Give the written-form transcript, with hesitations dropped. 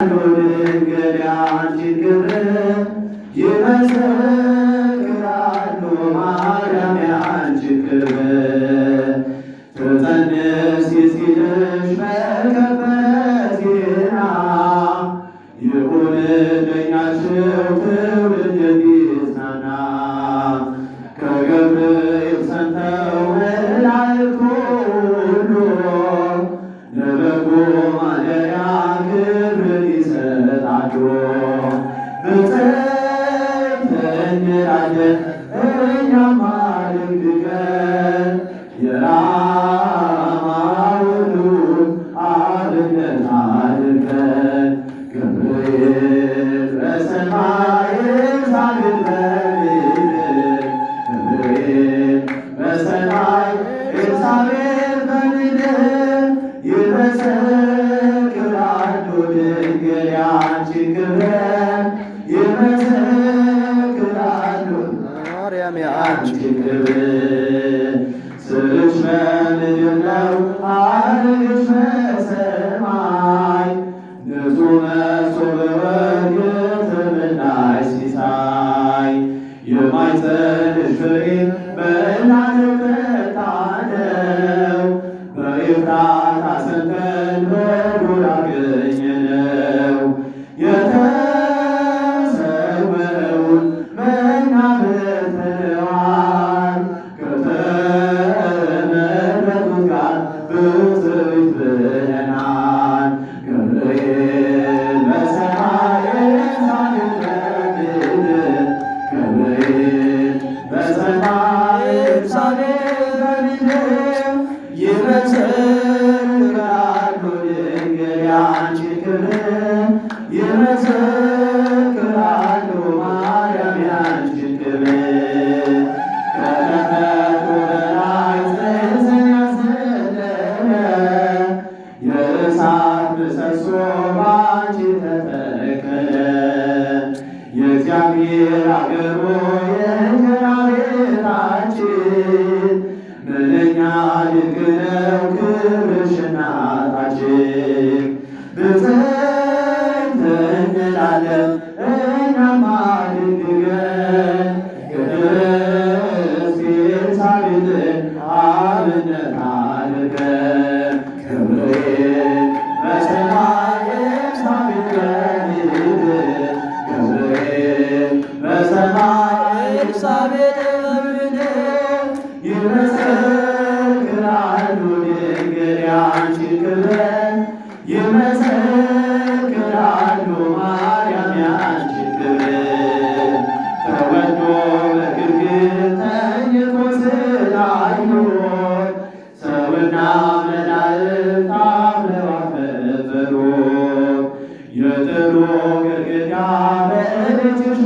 ድንግል ያንቺን ክብር ይመሰክራሉ። ማርያም ያንቺን ክብር ትጸንስ ሲልሽ በከበረ ዜና ይሁንልኝ አልሽው ትውልድ እንዲጽናና ከገብርኤል ሰምተው መላእክቱ ሁሉ ለበጎ ማደሪያ ክብርን ይሰጣሉ። ብፅዕት እንላለን እኛማ ድንግል የራማውያን አብነት አድርገን ገብርኤል በሰማይ ኤልሳቤጥ በምድር ገብርኤል በሰማይ ኤልሳቤጥ በምድር ይመሰክራሉ ድንግል ያንቺን ክብር ይመሰክራሉ ማርያም ያንቺን ክብር ስርሽ በምድር ነው ሐረግሽ በሰማይ ንጹሕ መሶበ ወርቅ የተመላሽ ሲሳይ የማኅፀንሽ ፍሬ በእናትነት ታነው በኤፍራታ ሰምተን በዱር አገኘነው የተሰወረውን መና በልተነዋል ከተመረጡት ጋር ብፅዕት ብለናል። ገብርኤል በሰማይ ኤልሳቤጥ በምድር ገብርኤል በሰማይ ኤልሳቤጥ በምድር ይመሰክራሉ ድንግል ያንቺን ክብር ይመሰክራሉ ማርያም ያንቺን ክብር ከከፈቱ በላይ ጽንስን ያስነደለ የእሳት ምሰሶ ባንቺ ተተከለ የእግዚአብሔር አገሩ የእንጀራ ቤታችን ምንኛ ድንቅ ነው ክብርሽ እናታችን። ብፅዕት እንላለን እኛማ ድንግል ቅድስት ኤልሳቤጥን አብነት አድርገን ገብርኤል በሰማይ ኤልሳቤጥ በምድር ገብርኤል በሰማይ ኤልሳቤጥ በምድር ይመሰክራሉ ድንግል ያንቺን ክብር ይመሰክራሉ ማርያም ያንቺን ክብር ተወልዶ በግርግም ተኝቶ ስላዩት ሰውና መላእክት አብረው አከበሩት። የጥሉ ግድግዳ በልጅሽ